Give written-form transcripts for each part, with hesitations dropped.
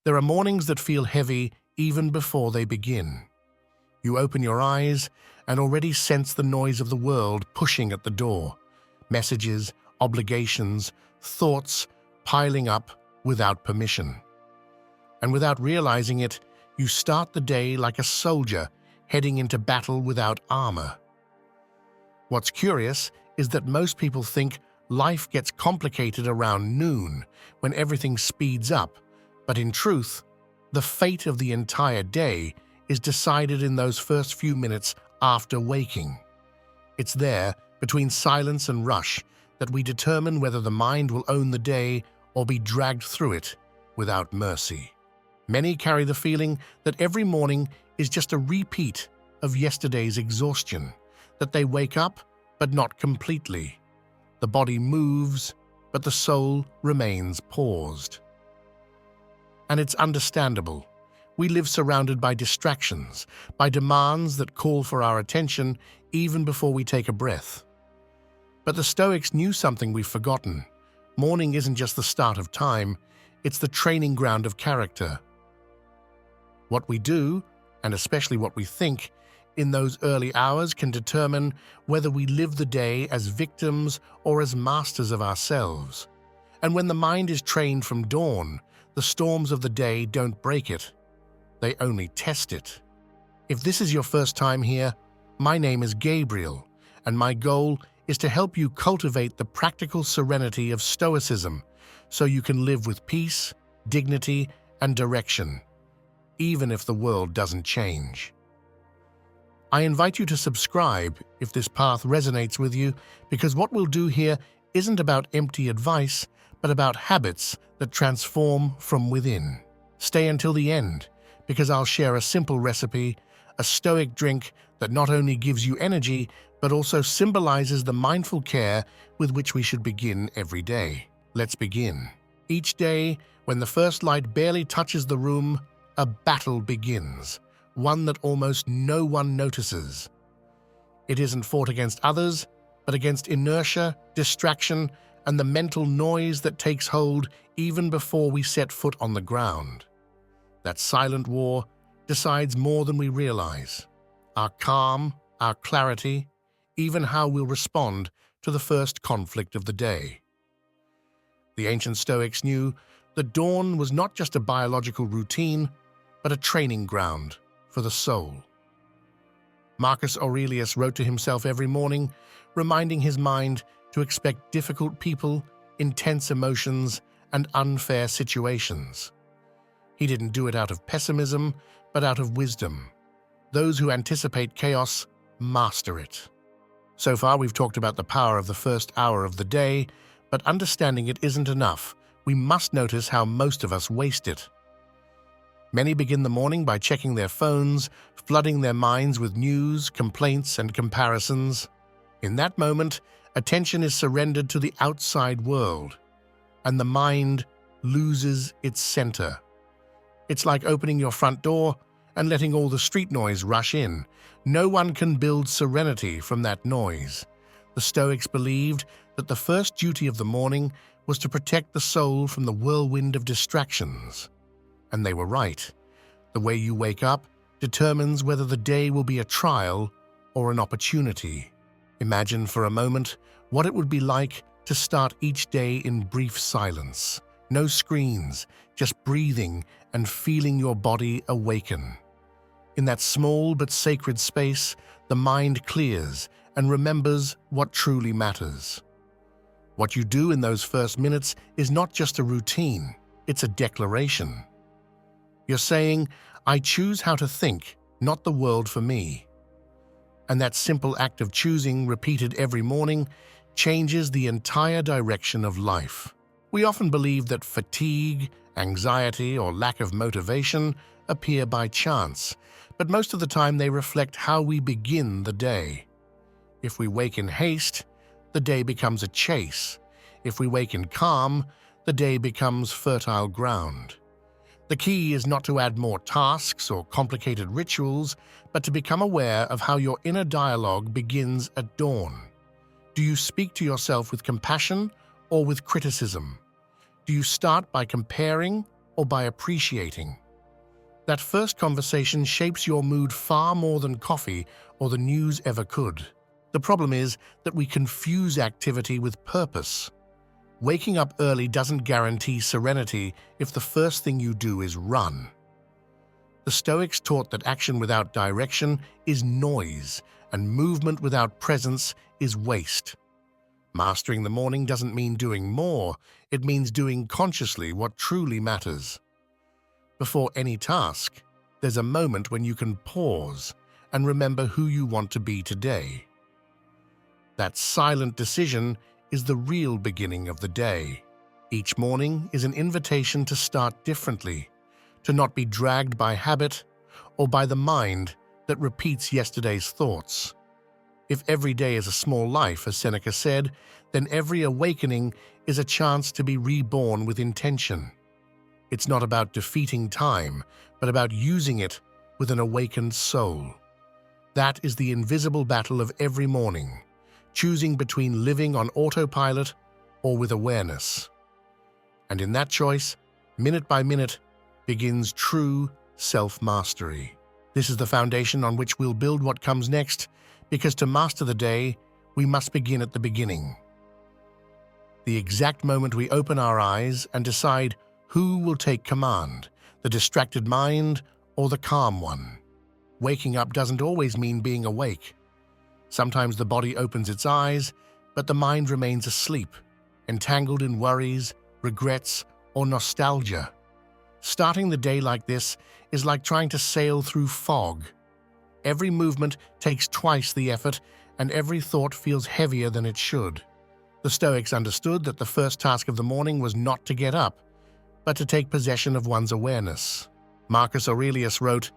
There are mornings that feel heavy even before they begin. You open your eyes and already sense the noise of the world pushing at the door. Messages, obligations, thoughts piling up without permission. And without realizing it, you start the day like a soldier heading into battle without armor. What's curious is that most people think life gets complicated around noon, when everything speeds up, but in truth, the fate of the entire day is decided in those first few minutes after waking. It's there, between silence and rush, that we determine whether the mind will own the day or be dragged through it without mercy. Many carry the feeling that every morning is just a repeat of yesterday's exhaustion, that they wake up, but not completely. The body moves, but the soul remains paused. And it's understandable. We live surrounded by distractions, by demands that call for our attention even before we take a breath. But the Stoics knew something we've forgotten. Morning isn't just the start of time, it's the training ground of character. What we do, and especially what we think, in those early hours can determine whether we live the day as victims or as masters of ourselves. And when the mind is trained from dawn, the storms of the day don't break it. They only test it. If this is your first time here, my name is Gabriel, and my goal is to help you cultivate the practical serenity of Stoicism so you can live with peace, dignity, and direction, even if the world doesn't change. I invite you to subscribe if this path resonates with you, because what we'll do here isn't about empty advice, but about habits that transform from within. Stay until the end, because I'll share a simple recipe, a Stoic drink that not only gives you energy, but also symbolizes the mindful care with which we should begin every day. Let's begin. Each day, when the first light barely touches the room, a battle begins, one that almost no one notices. It isn't fought against others, but against inertia, distraction, and the mental noise that takes hold even before we set foot on the ground. That silent war decides more than we realize. Our calm, our clarity, even how we'll respond to the first conflict of the day. The ancient Stoics knew that dawn was not just a biological routine, but a training ground for the soul. Marcus Aurelius wrote to himself every morning, reminding his mind to expect difficult people, intense emotions, and unfair situations. He didn't do it out of pessimism, but out of wisdom. Those who anticipate chaos master it. So far, we've talked about the power of the first hour of the day, but understanding it isn't enough. We must notice how most of us waste it. Many begin the morning by checking their phones, flooding their minds with news, complaints, and comparisons. In that moment, attention is surrendered to the outside world, and the mind loses its center. It's like opening your front door and letting all the street noise rush in. No one can build serenity from that noise. The Stoics believed that the first duty of the morning was to protect the soul from the whirlwind of distractions. And they were right. The way you wake up determines whether the day will be a trial or an opportunity. Imagine for a moment what it would be like to start each day in brief silence. No screens, just breathing and feeling your body awaken. In that small but sacred space, the mind clears and remembers what truly matters. What you do in those first minutes is not just a routine, it's a declaration. You're saying, I choose how to think, not the world for me. And that simple act of choosing, repeated every morning, changes the entire direction of life. We often believe that fatigue, anxiety, or lack of motivation appear by chance, but most of the time they reflect how we begin the day. If we wake in haste, the day becomes a chase. If we wake in calm, the day becomes fertile ground. The key is not to add more tasks or complicated rituals, but to become aware of how your inner dialogue begins at dawn. Do you speak to yourself with compassion or with criticism? Do you start by comparing or by appreciating. That first conversation shapes your mood far more than coffee or the news ever could. The problem is that we confuse activity with purpose. Waking up early doesn't guarantee serenity if the first thing you do is run. The Stoics taught that action without direction is noise, and movement without presence is waste. Mastering the morning doesn't mean doing more, it means doing consciously what truly matters. Before any task, there's a moment when you can pause and remember who you want to be today. That silent decision is the real beginning of the day. Each morning is an invitation to start differently, to not be dragged by habit or by the mind that repeats yesterday's thoughts. If every day is a small life, as Seneca said, then every awakening is a chance to be reborn with intention. It's not about defeating time, but about using it with an awakened soul. That is the invisible battle of every morning, choosing between living on autopilot or with awareness. And in that choice, minute by minute, begins true self-mastery. This is the foundation on which we'll build what comes next, because to master the day, we must begin at the beginning. The exact moment we open our eyes and decide who will take command, the distracted mind or the calm one. Waking up doesn't always mean being awake. Sometimes the body opens its eyes, but the mind remains asleep, entangled in worries, regrets, or nostalgia. Starting the day like this is like trying to sail through fog. Every movement takes twice the effort, and every thought feels heavier than it should. The Stoics understood that the first task of the morning was not to get up, but to take possession of one's awareness. Marcus Aurelius wrote,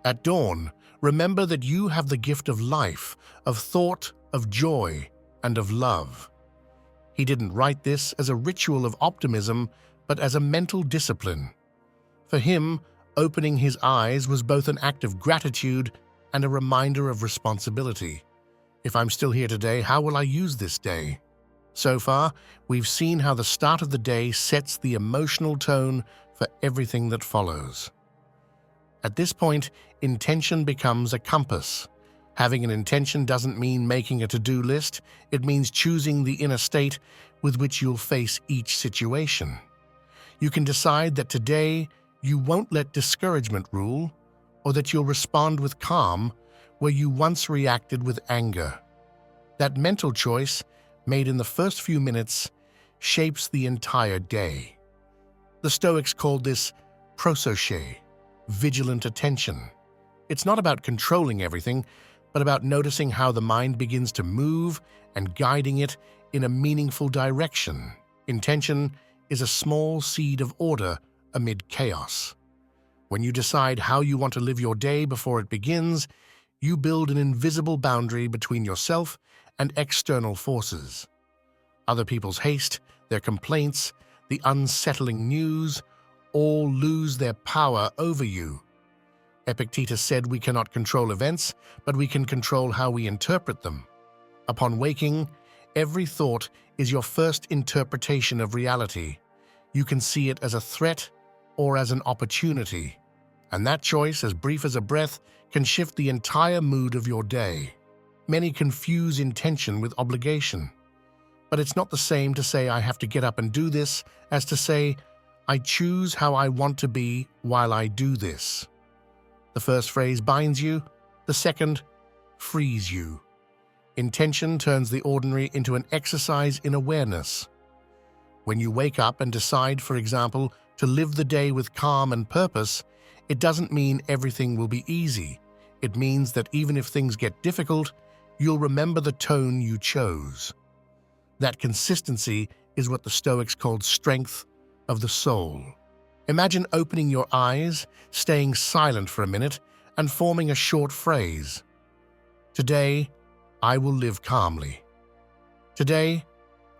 "At dawn, remember that you have the gift of life, of thought, of joy, and of love." He didn't write this as a ritual of optimism, but as a mental discipline. For him, opening his eyes was both an act of gratitude and a reminder of responsibility. If I'm still here today, how will I use this day? So far, we've seen how the start of the day sets the emotional tone for everything that follows. At this point, intention becomes a compass. Having an intention doesn't mean making a to-do list, it means choosing the inner state with which you'll face each situation. You can decide that today you won't let discouragement rule, or that you'll respond with calm where you once reacted with anger. That mental choice, made in the first few minutes, shapes the entire day. The Stoics called this prosoche, vigilant attention. It's not about controlling everything, but about noticing how the mind begins to move and guiding it in a meaningful direction. Intention is a small seed of order amid chaos. When you decide how you want to live your day before it begins, you build an invisible boundary between yourself and external forces. Other people's haste, their complaints, the unsettling news, all lose their power over you. Epictetus said we cannot control events, but we can control how we interpret them. Upon waking, every thought is your first interpretation of reality. You can see it as a threat or as an opportunity. And that choice, as brief as a breath, can shift the entire mood of your day. Many confuse intention with obligation. But it's not the same to say I have to get up and do this as to say I choose how I want to be while I do this. The first phrase binds you, the second frees you. Intention turns the ordinary into an exercise in awareness. When you wake up and decide, for example, to live the day with calm and purpose, it doesn't mean everything will be easy. It means that even if things get difficult, you'll remember the tone you chose. That consistency is what the Stoics called strength of the soul. Imagine opening your eyes, staying silent for a minute, and forming a short phrase. Today, I will live calmly. Today,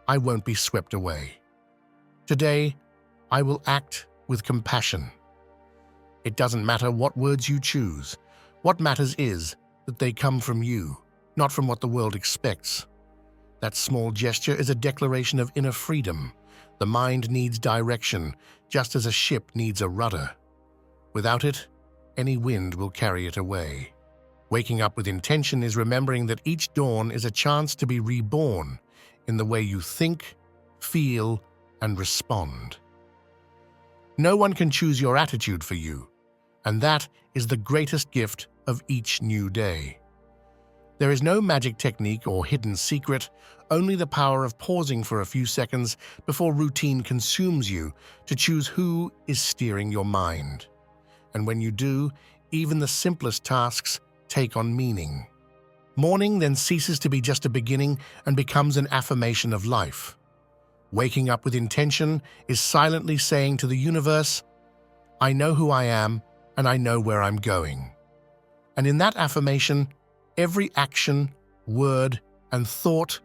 I won't be swept away. Today, I will act with compassion. It doesn't matter what words you choose. What matters is that they come from you, not from what the world expects. That small gesture is a declaration of inner freedom, The mind needs direction, just as a ship needs a rudder. Without it, any wind will carry it away. Waking up with intention is remembering that each dawn is a chance to be reborn in the way you think, feel, and respond. No one can choose your attitude for you, and that is the greatest gift of each new day. There is no magic technique or hidden secret, only the power of pausing for a few seconds before routine consumes you to choose who is steering your mind. And when you do, even the simplest tasks take on meaning. Morning then ceases to be just a beginning and becomes an affirmation of life. Waking up with intention is silently saying to the universe, I know who I am and I know where I'm going. And in that affirmation, every action, word, and thought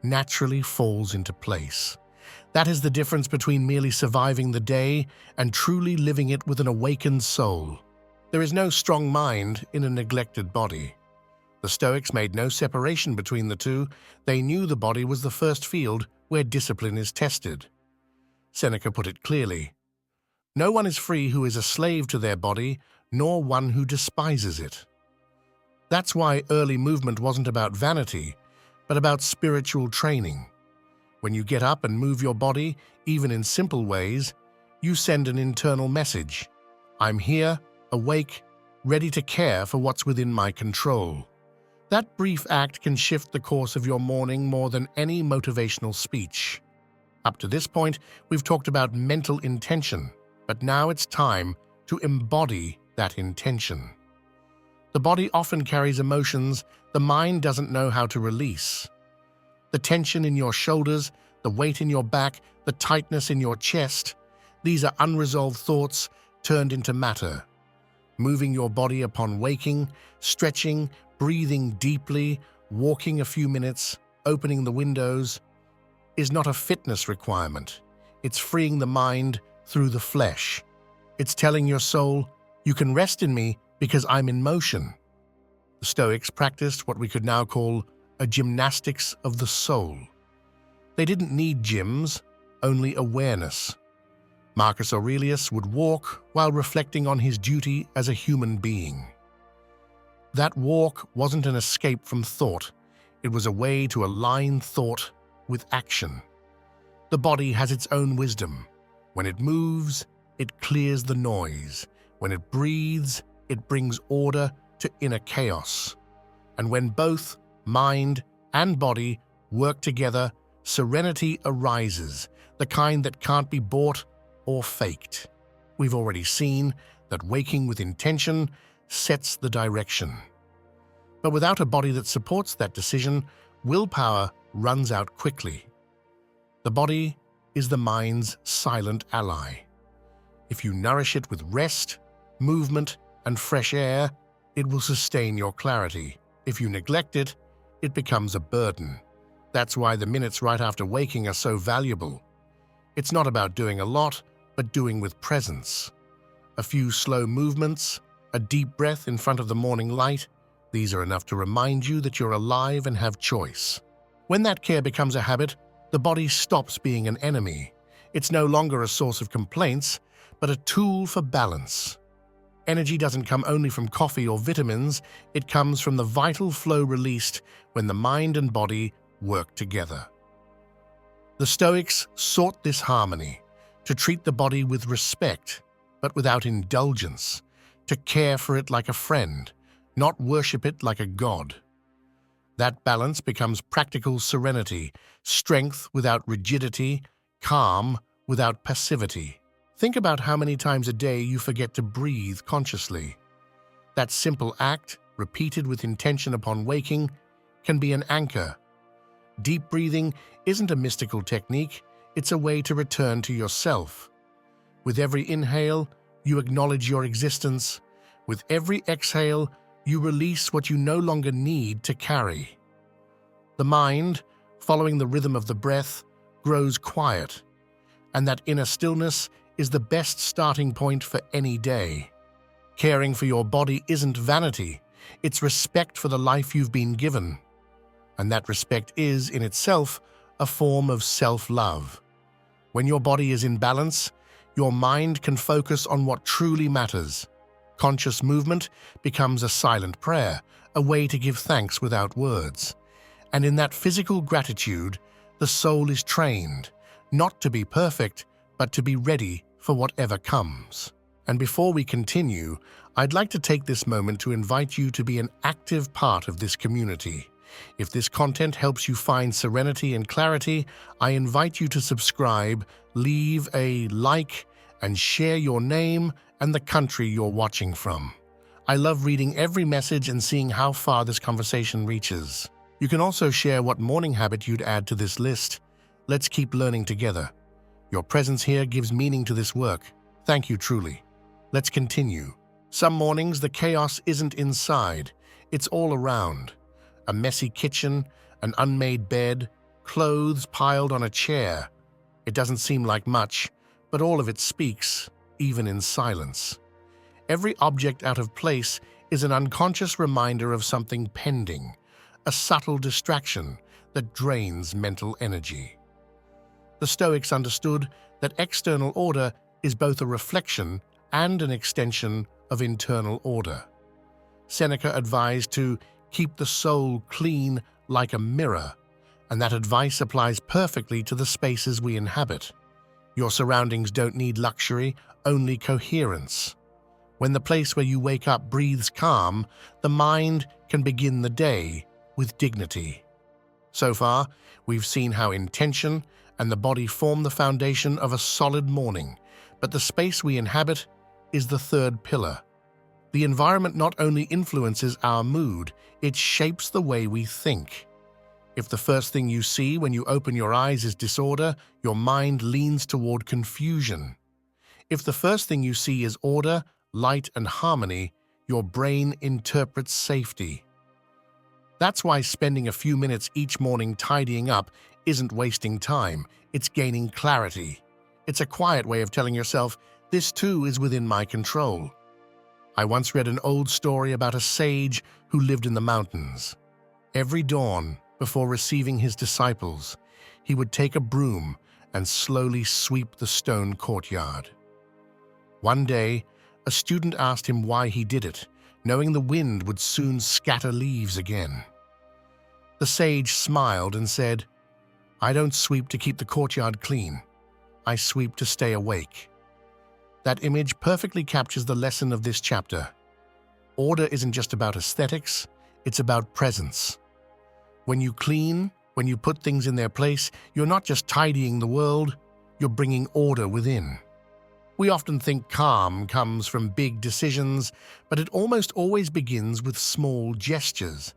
naturally falls into place. That is the difference between merely surviving the day and truly living it with an awakened soul. There is no strong mind in a neglected body. The Stoics made no separation between the two. They knew the body was the first field where discipline is tested. Seneca put it clearly, no one is free who is a slave to their body, nor one who despises it. That's why early movement wasn't about vanity, but about spiritual training. When you get up and move your body, even in simple ways, you send an internal message. I'm here, awake, ready to care for what's within my control. That brief act can shift the course of your morning more than any motivational speech. Up to this point, we've talked about mental intention, but now it's time to embody that intention. The body often carries emotions the mind doesn't know how to release. The tension in your shoulders, the weight in your back, the tightness in your chest, these are unresolved thoughts turned into matter. Moving your body upon waking, stretching, breathing deeply, walking a few minutes, opening the windows, is not a fitness requirement. It's freeing the mind through the flesh. It's telling your soul, you can rest in me because I'm in motion. The Stoics practiced what we could now call a gymnastics of the soul. They didn't need gyms, only awareness. Marcus Aurelius would walk while reflecting on his duty as a human being. That walk wasn't an escape from thought. It was a way to align thought with action. The body has its own wisdom. When it moves, it clears the noise. When it breathes, it brings order to inner chaos. And when both mind and body work together, serenity arises, the kind that can't be bought or faked. We've already seen that waking with intention sets the direction. But without a body that supports that decision, willpower runs out quickly. The body is the mind's silent ally. If you nourish it with rest, movement, and fresh air, it will sustain your clarity. If you neglect it, it becomes a burden. That's why the minutes right after waking are so valuable. It's not about doing a lot, but doing with presence. A few slow movements, a deep breath in front of the morning light, these are enough to remind you that you're alive and have choice. When that care becomes a habit, the body stops being an enemy. It's no longer a source of complaints, but a tool for balance. Energy doesn't come only from coffee or vitamins, it comes from the vital flow released when the mind and body work together. The Stoics sought this harmony, to treat the body with respect, but without indulgence, to care for it like a friend, not worship it like a god. That balance becomes practical serenity, strength without rigidity, calm without passivity. Think about how many times a day you forget to breathe consciously. That simple act, repeated with intention upon waking, can be an anchor. Deep breathing isn't a mystical technique, it's a way to return to yourself. With every inhale, you acknowledge your existence. With every exhale, you release what you no longer need to carry. The mind, following the rhythm of the breath, grows quiet, and that inner stillness is the best starting point for any day. Caring for your body isn't vanity, it's respect for the life you've been given. And that respect is, in itself, a form of self-love. When your body is in balance, your mind can focus on what truly matters. Conscious movement becomes a silent prayer, a way to give thanks without words. And in that physical gratitude, the soul is trained, not to be perfect, but to be ready for whatever comes. And before we continue, I'd like to take this moment to invite you to be an active part of this community. If this content helps you find serenity and clarity, I invite you to subscribe, leave a like, and share your name and the country you're watching from. I love reading every message and seeing how far this conversation reaches. You can also share what morning habit you'd add to this list. Let's keep learning together. Your presence here gives meaning to this work. Thank you truly. Let's continue. Some mornings the chaos isn't inside, it's all around. A messy kitchen, an unmade bed, clothes piled on a chair. It doesn't seem like much, but all of it speaks, even in silence. Every object out of place is an unconscious reminder of something pending, a subtle distraction that drains mental energy. The Stoics understood that external order is both a reflection and an extension of internal order. Seneca advised to keep the soul clean like a mirror, and that advice applies perfectly to the spaces we inhabit. Your surroundings don't need luxury, only coherence. When the place where you wake up breathes calm, the mind can begin the day with dignity. So far, we've seen how intention and the body form the foundation of a solid morning, but the space we inhabit is the third pillar. The environment not only influences our mood, it shapes the way we think. If the first thing you see when you open your eyes is disorder, your mind leans toward confusion. If the first thing you see is order, light, and harmony, your brain interprets safety. That's why spending a few minutes each morning tidying up isn't wasting time, it's gaining clarity. It's a quiet way of telling yourself, this too is within my control. I once read an old story about a sage who lived in the mountains. Every dawn, before receiving his disciples, he would take a broom and slowly sweep the stone courtyard. One day, a student asked him why he did it, knowing the wind would soon scatter leaves again. The sage smiled and said, "I don't sweep to keep the courtyard clean. I sweep to stay awake." That image perfectly captures the lesson of this chapter. Order isn't just about aesthetics, it's about presence. When you clean, when you put things in their place, you're not just tidying the world, you're bringing order within. We often think calm comes from big decisions, but it almost always begins with small gestures.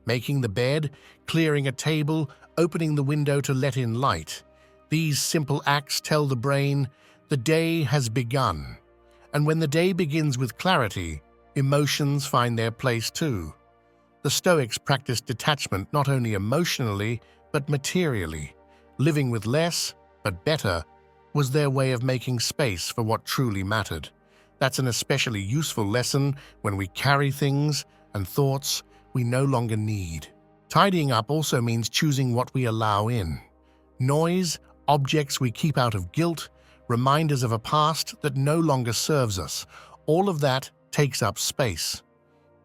Making the bed, clearing a table, opening the window to let in light. These simple acts tell the brain, the day has begun. And when the day begins with clarity, emotions find their place too. The Stoics practiced detachment not only emotionally, but materially. Living with less, but better, was their way of making space for what truly mattered. That's an especially useful lesson when we carry things and thoughts we no longer need. Tidying up also means choosing what we allow in. Noise, objects we keep out of guilt, reminders of a past that no longer serves us, all of that takes up space.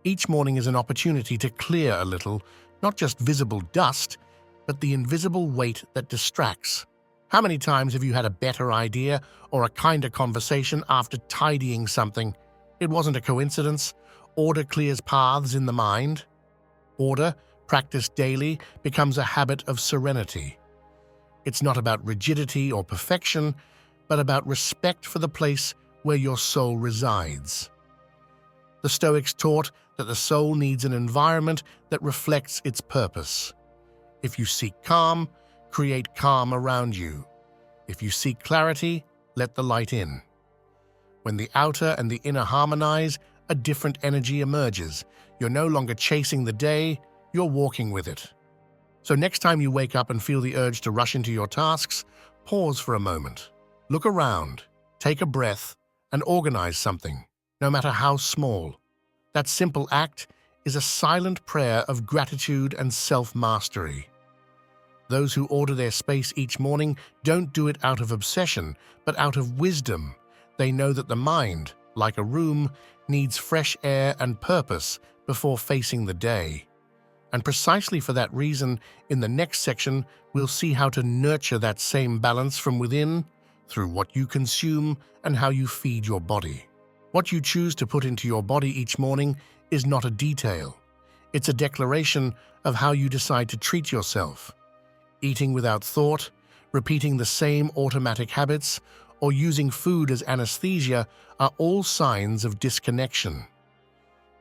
Each morning is an opportunity to clear a little, not just visible dust, but the invisible weight that distracts. How many times have you had a better idea or a kinder conversation after tidying something? It wasn't a coincidence. Order clears paths in the mind. Order, practiced daily, becomes a habit of serenity. It's not about rigidity or perfection, but about respect for the place where your soul resides. The Stoics taught that the soul needs an environment that reflects its purpose. If you seek calm, create calm around you. If you seek clarity, let the light in. When the outer and the inner harmonize, a different energy emerges. You're no longer chasing the day, you're walking with it. So next time you wake up and feel the urge to rush into your tasks, pause for a moment. Look around, take a breath, and organize something, no matter how small. That simple act is a silent prayer of gratitude and self-mastery. Those who order their space each morning don't do it out of obsession, but out of wisdom. They know that the mind, like a room, needs fresh air and purpose before facing the day. And precisely for that reason, in the next section, we'll see how to nurture that same balance from within, through what you consume and how you feed your body. What you choose to put into your body each morning is not a detail. It's a declaration of how you decide to treat yourself. Eating without thought, repeating the same automatic habits, or using food as anesthesia are all signs of disconnection.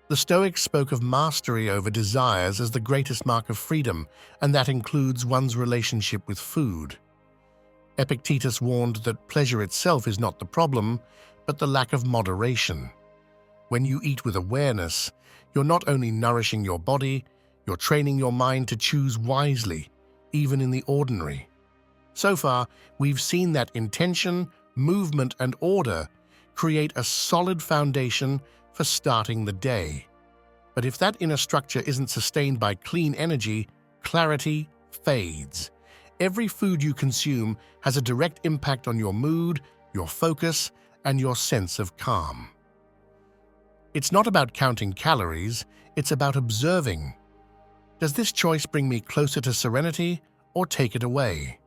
The Stoics spoke of mastery over desires as the greatest mark of freedom, and that includes one's relationship with food. Epictetus warned that pleasure itself is not the problem, but the lack of moderation. When you eat with awareness, you're not only nourishing your body, you're training your mind to choose wisely, even in the ordinary. So far, we've seen that intention, movement, and order create a solid foundation for starting the day. But if that inner structure isn't sustained by clean energy, clarity fades. Every food you consume has a direct impact on your mood, your focus, and your sense of calm. It's not about counting calories, it's about observing. Does this choice bring me closer to serenity or take it away?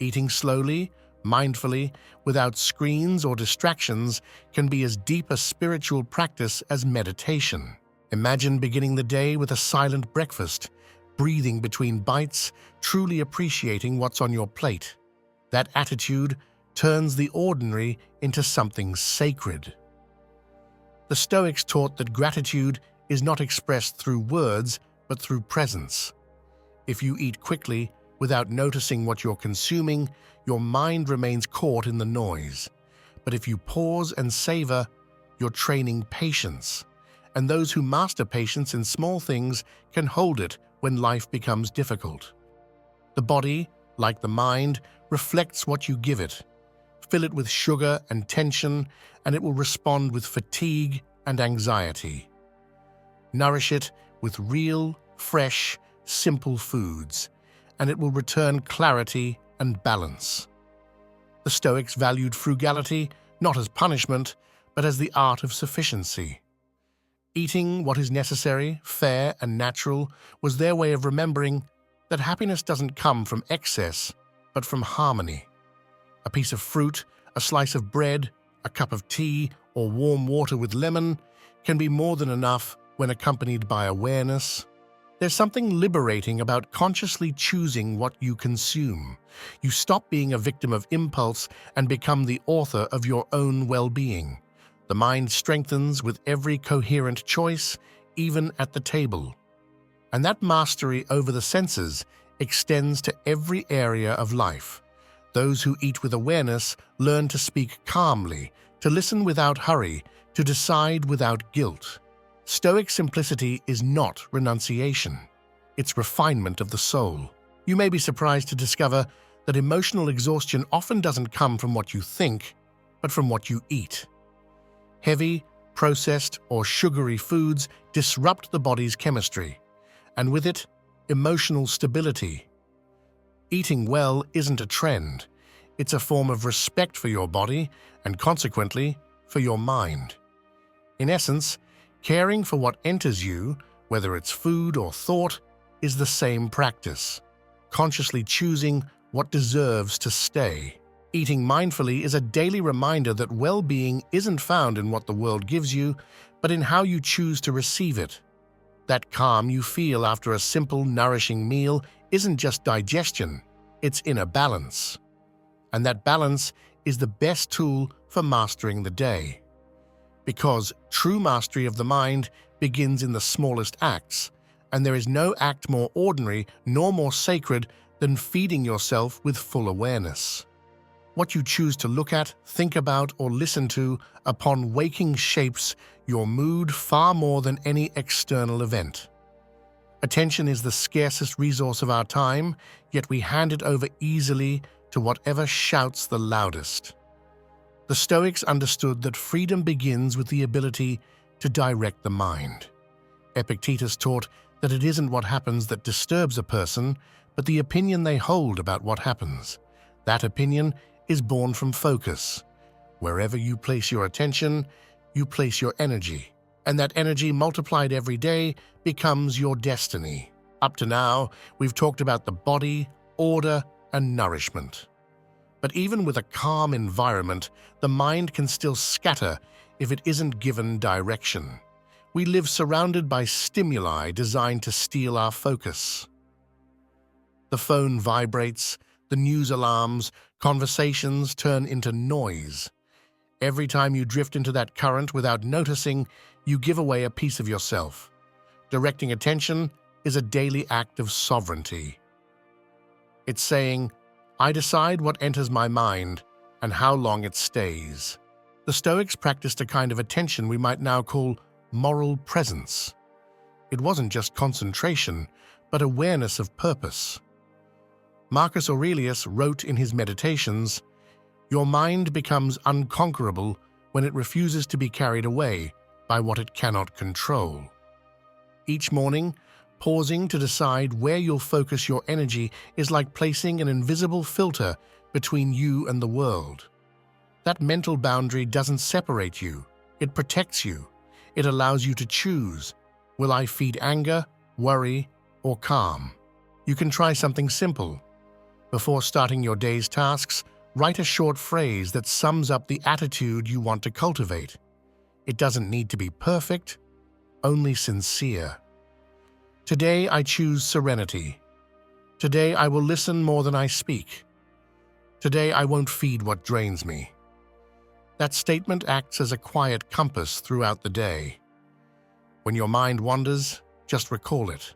Eating slowly, mindfully, without screens or distractions can be as deep a spiritual practice as meditation. Imagine beginning the day with a silent breakfast, breathing between bites, truly appreciating what's on your plate. That attitude turns the ordinary into something sacred. The Stoics taught that gratitude is not expressed through words, but through presence. If you eat quickly, without noticing what you're consuming, your mind remains caught in the noise. But if you pause and savor, you're training patience. And those who master patience in small things can hold it when life becomes difficult. The body, like the mind, reflects what you give it. Fill it with sugar and tension, and it will respond with fatigue and anxiety. Nourish it with real, fresh, simple foods, and it will return clarity and balance. The Stoics valued frugality not as punishment, but as the art of sufficiency. Eating what is necessary, fair, and natural was their way of remembering that happiness doesn't come from excess, but from harmony. A piece of fruit, a slice of bread, a cup of tea, or warm water with lemon can be more than enough when accompanied by awareness. There's something liberating about consciously choosing what you consume. You stop being a victim of impulse and become the author of your own well-being. The mind strengthens with every coherent choice, even at the table. And that mastery over the senses extends to every area of life. Those who eat with awareness learn to speak calmly, to listen without hurry, to decide without guilt. Stoic simplicity is not renunciation. It's refinement of the soul. You may be surprised to discover that emotional exhaustion often doesn't come from what you think, but from what you eat. Heavy, processed, or sugary foods disrupt the body's chemistry, and with it, emotional stability. Eating well isn't a trend. It's a form of respect for your body and, consequently, for your mind. In essence, caring for what enters you, whether it's food or thought, is the same practice. Consciously choosing what deserves to stay. Eating mindfully is a daily reminder that well-being isn't found in what the world gives you, but in how you choose to receive it. That calm you feel after a simple, nourishing meal isn't just digestion, it's inner balance. And that balance is the best tool for mastering the day. Because true mastery of the mind begins in the smallest acts, and there is no act more ordinary nor more sacred than feeding yourself with full awareness. What you choose to look at, think about, or listen to upon waking shapes your mood far more than any external event. Attention is the scarcest resource of our time, yet we hand it over easily to whatever shouts the loudest. The Stoics understood that freedom begins with the ability to direct the mind. Epictetus taught that it isn't what happens that disturbs a person, but the opinion they hold about what happens. That opinion is born from focus. Wherever you place your attention, you place your energy, and that energy multiplied every day becomes your destiny. Up to now, we've talked about the body, order, and nourishment. But even with a calm environment, the mind can still scatter if it isn't given direction. We live surrounded by stimuli designed to steal our focus. The phone vibrates, the news alarms, conversations turn into noise. Every time you drift into that current without noticing, you give away a piece of yourself. Directing attention is a daily act of sovereignty. It's saying, I decide what enters my mind and how long it stays. The Stoics practiced a kind of attention we might now call moral presence. It wasn't just concentration, but awareness of purpose. Marcus Aurelius wrote in his Meditations, "Your mind becomes unconquerable when it refuses to be carried away by what it cannot control." Each morning, pausing to decide where you'll focus your energy is like placing an invisible filter between you and the world. That mental boundary doesn't separate you, it protects you. It allows you to choose, will I feed anger, worry, or calm? You can try something simple. Before starting your day's tasks, write a short phrase that sums up the attitude you want to cultivate. It doesn't need to be perfect, only sincere. Today I choose serenity. Today I will listen more than I speak. Today I won't feed what drains me. That statement acts as a quiet compass throughout the day. When your mind wanders, just recall it.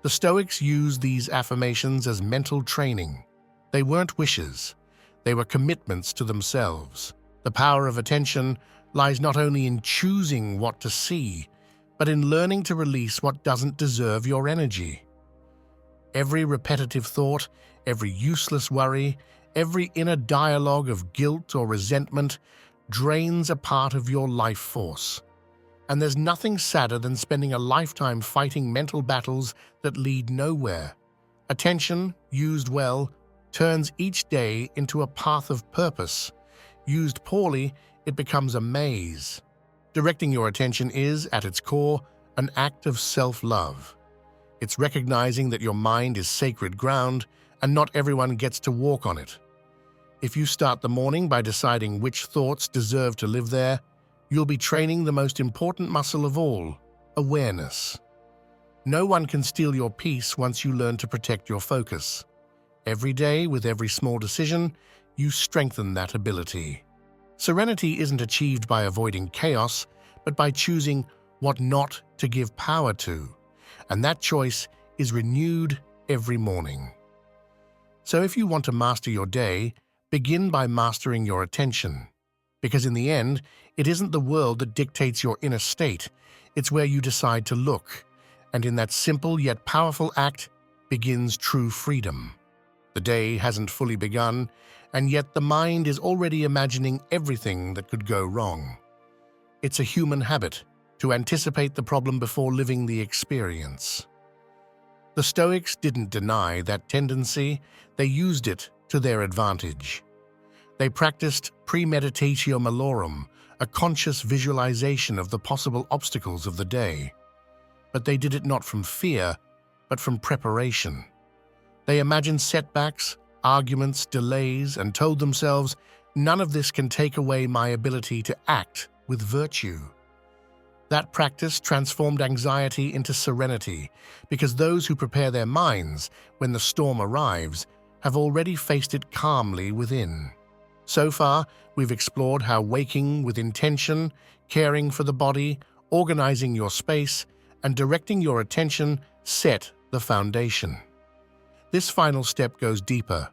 The Stoics used these affirmations as mental training. They weren't wishes, they were commitments to themselves. The power of attention lies not only in choosing what to see, but in learning to release what doesn't deserve your energy. Every repetitive thought, every useless worry, every inner dialogue of guilt or resentment drains a part of your life force. And there's nothing sadder than spending a lifetime fighting mental battles that lead nowhere. Attention, used well, turns each day into a path of purpose. Used poorly, it becomes a maze. Directing your attention is, at its core, an act of self-love. It's recognizing that your mind is sacred ground and not everyone gets to walk on it. If you start the morning by deciding which thoughts deserve to live there, you'll be training the most important muscle of all, awareness. No one can steal your peace once you learn to protect your focus. Every day, with every small decision, you strengthen that ability. Serenity isn't achieved by avoiding chaos, but by choosing what not to give power to, and that choice is renewed every morning. So if you want to master your day, begin by mastering your attention. Because in the end, it isn't the world that dictates your inner state, it's where you decide to look, and in that simple yet powerful act begins true freedom. The day hasn't fully begun, and yet the mind is already imagining everything that could go wrong. It's a human habit to anticipate the problem before living the experience. The Stoics didn't deny that tendency, they used it to their advantage. They practiced premeditatio malorum, a conscious visualization of the possible obstacles of the day. But they did it not from fear, but from preparation. They imagined setbacks, arguments, delays, and told themselves, none of this can take away my ability to act with virtue. That practice transformed anxiety into serenity, because those who prepare their minds when the storm arrives have already faced it calmly within. So far, we've explored how waking with intention, caring for the body, organizing your space, and directing your attention set the foundation. This final step goes deeper,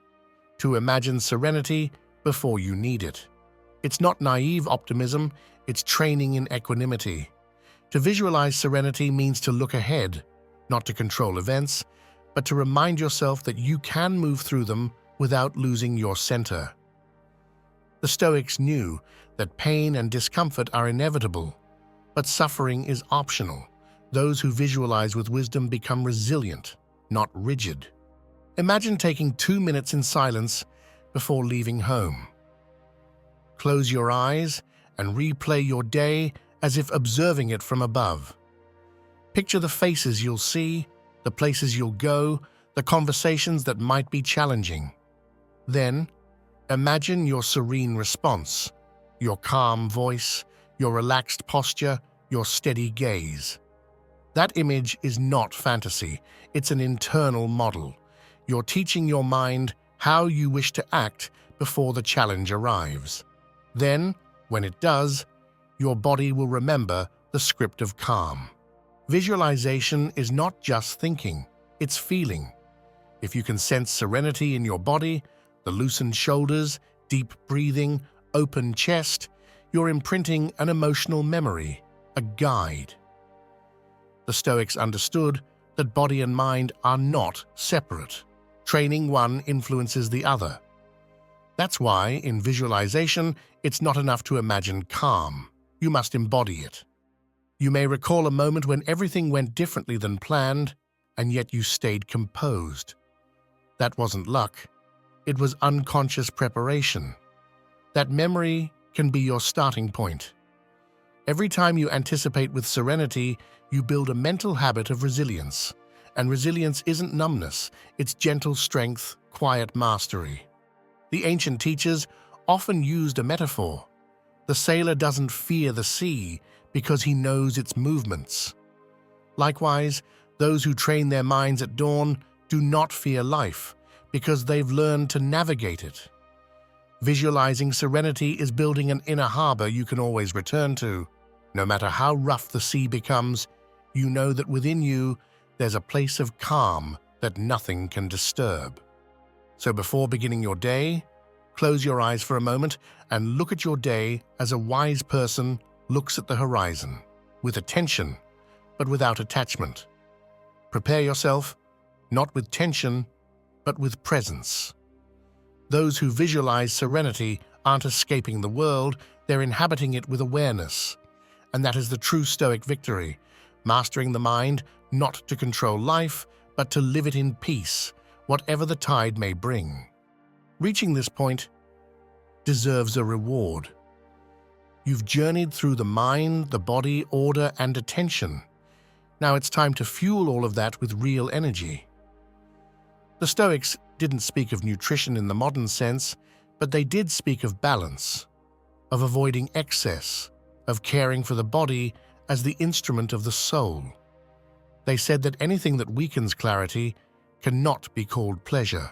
to imagine serenity before you need it. It's not naive optimism, it's training in equanimity. To visualize serenity means to look ahead, not to control events, but to remind yourself that you can move through them without losing your center. The Stoics knew that pain and discomfort are inevitable, but suffering is optional. Those who visualize with wisdom become resilient, not rigid. Imagine taking 2 minutes in silence before leaving home. Close your eyes and replay your day as if observing it from above. Picture the faces you'll see, the places you'll go, the conversations that might be challenging. Then, imagine your serene response, your calm voice, your relaxed posture, your steady gaze. That image is not fantasy, it's an internal model. You're teaching your mind how you wish to act before the challenge arrives. Then, when it does, your body will remember the script of calm. Visualization is not just thinking, it's feeling. If you can sense serenity in your body, the loosened shoulders, deep breathing, open chest, you're imprinting an emotional memory, a guide. The Stoics understood that body and mind are not separate. Training one influences the other. That's why, in visualization, it's not enough to imagine calm. You must embody it. You may recall a moment when everything went differently than planned, and yet you stayed composed. That wasn't luck. It was unconscious preparation. That memory can be your starting point. Every time you anticipate with serenity, you build a mental habit of resilience. And resilience isn't numbness, it's gentle strength, quiet mastery. The ancient teachers often used a metaphor. The sailor doesn't fear the sea because he knows its movements. Likewise, those who train their minds at dawn do not fear life because they've learned to navigate it. Visualizing serenity is building an inner harbor you can always return to. No matter how rough the sea becomes, you know that within you there's a place of calm that nothing can disturb. So before beginning your day, close your eyes for a moment and look at your day as a wise person looks at the horizon, with attention, but without attachment. Prepare yourself, not with tension, but with presence. Those who visualize serenity aren't escaping the world, they're inhabiting it with awareness. And that is the true Stoic victory, mastering the mind not to control life, but to live it in peace, whatever the tide may bring. Reaching this point deserves a reward. You've journeyed through the mind, the body, order, and attention. Now it's time to fuel all of that with real energy. The Stoics didn't speak of nutrition in the modern sense, but they did speak of balance, of avoiding excess, of caring for the body as the instrument of the soul. They said that anything that weakens clarity cannot be called pleasure.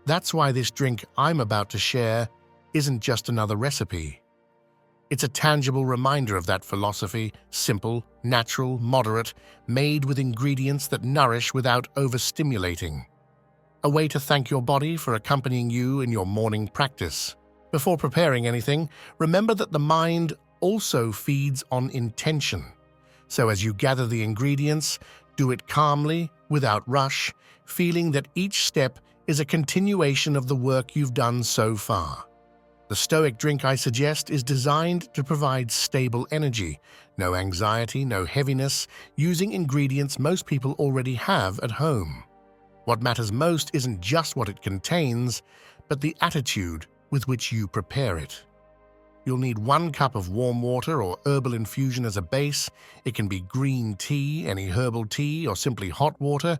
That's why this drink I'm about to share isn't just another recipe. It's a tangible reminder of that philosophy, simple, natural, moderate, made with ingredients that nourish without overstimulating. A way to thank your body for accompanying you in your morning practice. Before preparing anything, remember that the mind also feeds on intention. So as you gather the ingredients, do it calmly, without rush, feeling that each step is a continuation of the work you've done so far. The Stoic drink I suggest is designed to provide stable energy, no anxiety, no heaviness, using ingredients most people already have at home. What matters most isn't just what it contains, but the attitude with which you prepare it. You'll need 1 cup of warm water or herbal infusion as a base. It can be green tea, any herbal tea, or simply hot water,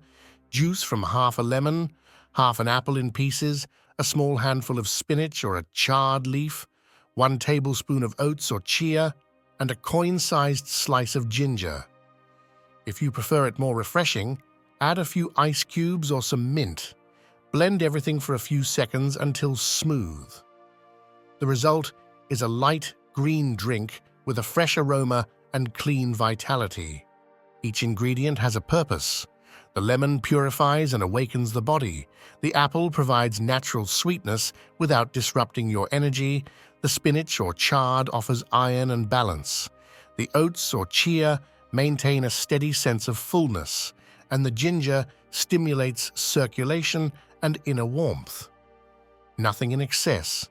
juice from half a lemon, half an apple in pieces, a small handful of spinach or a chard leaf, 1 tablespoon of oats or chia, and a coin-sized slice of ginger. If you prefer it more refreshing, add a few ice cubes or some mint. Blend everything for a few seconds until smooth. The result is a light green drink with a fresh aroma and clean vitality. Each ingredient has a purpose. The lemon purifies and awakens the body. The apple provides natural sweetness without disrupting your energy. The spinach or chard offers iron and balance. The oats or chia maintain a steady sense of fullness, and the ginger stimulates circulation and inner warmth. Nothing in excess,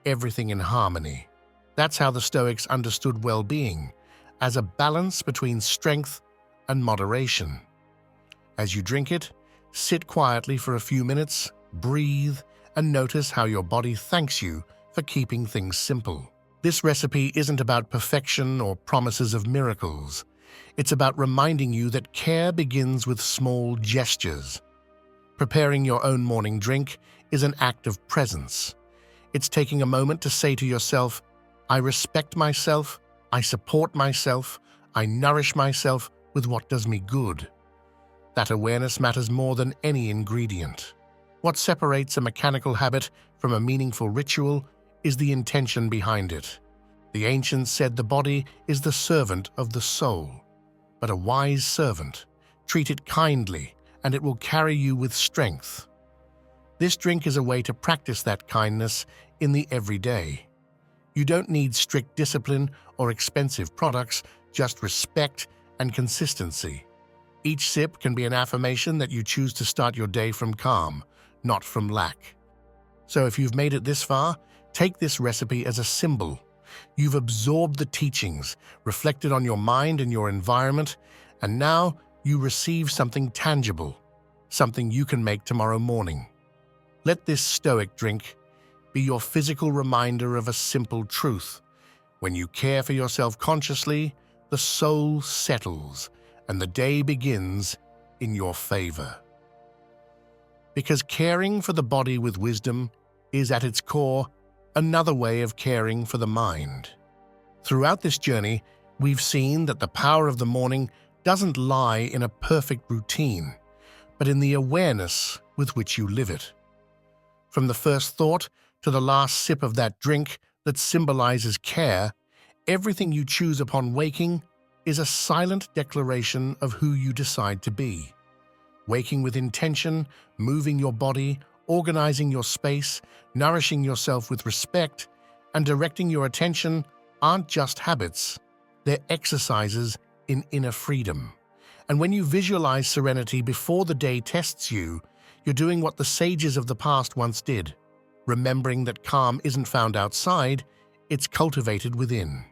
everything in harmony. That's how the Stoics understood well-being, as a balance between strength and moderation. As you drink it, Sit quietly for a few minutes, breathe, and notice how your body thanks you for keeping things simple. This recipe isn't about perfection or promises of miracles. It's about reminding you that care begins with small gestures. Preparing your own morning drink is an act of presence. It's taking a moment to say to yourself, I respect myself, I support myself, I nourish myself with what does me good. That awareness matters more than any ingredient. What separates a mechanical habit from a meaningful ritual is the intention behind it. The ancients said the body is the servant of the soul, but a wise servant. Treat it kindly, and it will carry you with strength. This drink is a way to practice that kindness in the everyday. You don't need strict discipline or expensive products, just respect and consistency. Each sip can be an affirmation that you choose to start your day from calm, not from lack. So if you've made it this far, take this recipe as a symbol. You've absorbed the teachings, reflected on your mind and your environment, and now you receive something tangible, something you can make tomorrow morning. Let this Stoic drink be your physical reminder of a simple truth. When you care for yourself consciously, the soul settles, and the day begins in your favor. Because caring for the body with wisdom is at its core another way of caring for the mind. Throughout this journey, we've seen that the power of the morning doesn't lie in a perfect routine, but in the awareness with which you live it. From the first thought to the last sip of that drink that symbolizes care, everything you choose upon waking is a silent declaration of who you decide to be. Waking with intention, moving your body, organizing your space, nourishing yourself with respect, and directing your attention aren't just habits, they're exercises in inner freedom. And when you visualize serenity before the day tests you, you're doing what the sages of the past once did, remembering that calm isn't found outside, it's cultivated within.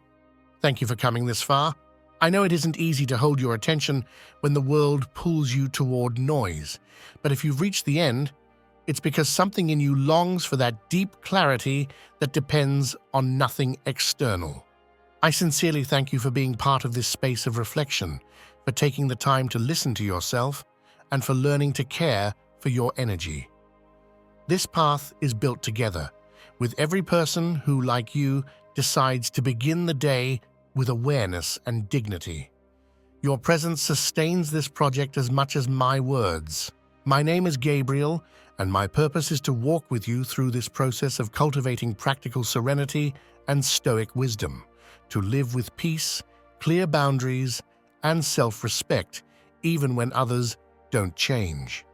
Thank you for coming this far. I know it isn't easy to hold your attention when the world pulls you toward noise, but if you've reached the end, it's because something in you longs for that deep clarity that depends on nothing external. I sincerely thank you for being part of this space of reflection, for taking the time to listen to yourself, and for learning to care for your energy. This path is built together, with every person who, like you, decides to begin the day with awareness and dignity. Your presence sustains this project as much as my words. My name is Gabriel, and my purpose is to walk with you through this process of cultivating practical serenity and Stoic wisdom, to live with peace, clear boundaries, and self-respect, even when others don't change.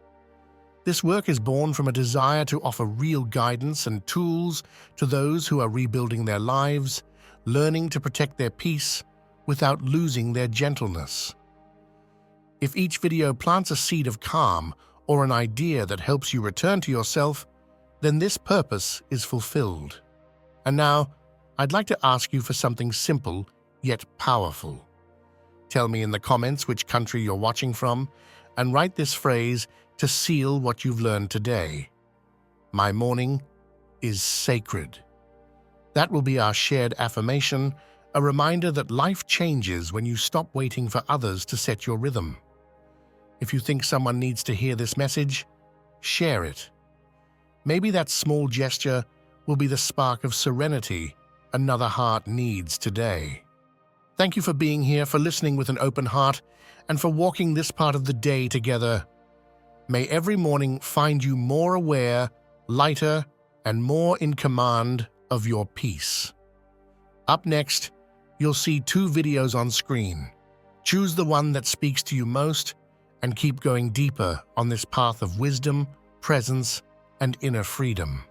This work is born from a desire to offer real guidance and tools to those who are rebuilding their lives, learning to protect their peace without losing their gentleness. If each video plants a seed of calm or an idea that helps you return to yourself, then this purpose is fulfilled. And now, I'd like to ask you for something simple yet powerful. Tell me in the comments which country you're watching from, and write this phrase to seal what you've learned today. My morning is sacred. That will be our shared affirmation, a reminder that life changes when you stop waiting for others to set your rhythm. If you think someone needs to hear this message, share it. Maybe that small gesture will be the spark of serenity another heart needs today. Thank you for being here, for listening with an open heart, and for walking this part of the day together. May every morning find you more aware, lighter, and more in command of your peace. Up next, you'll see 2 videos on screen. Choose the one that speaks to you most and keep going deeper on this path of wisdom, presence, and inner freedom.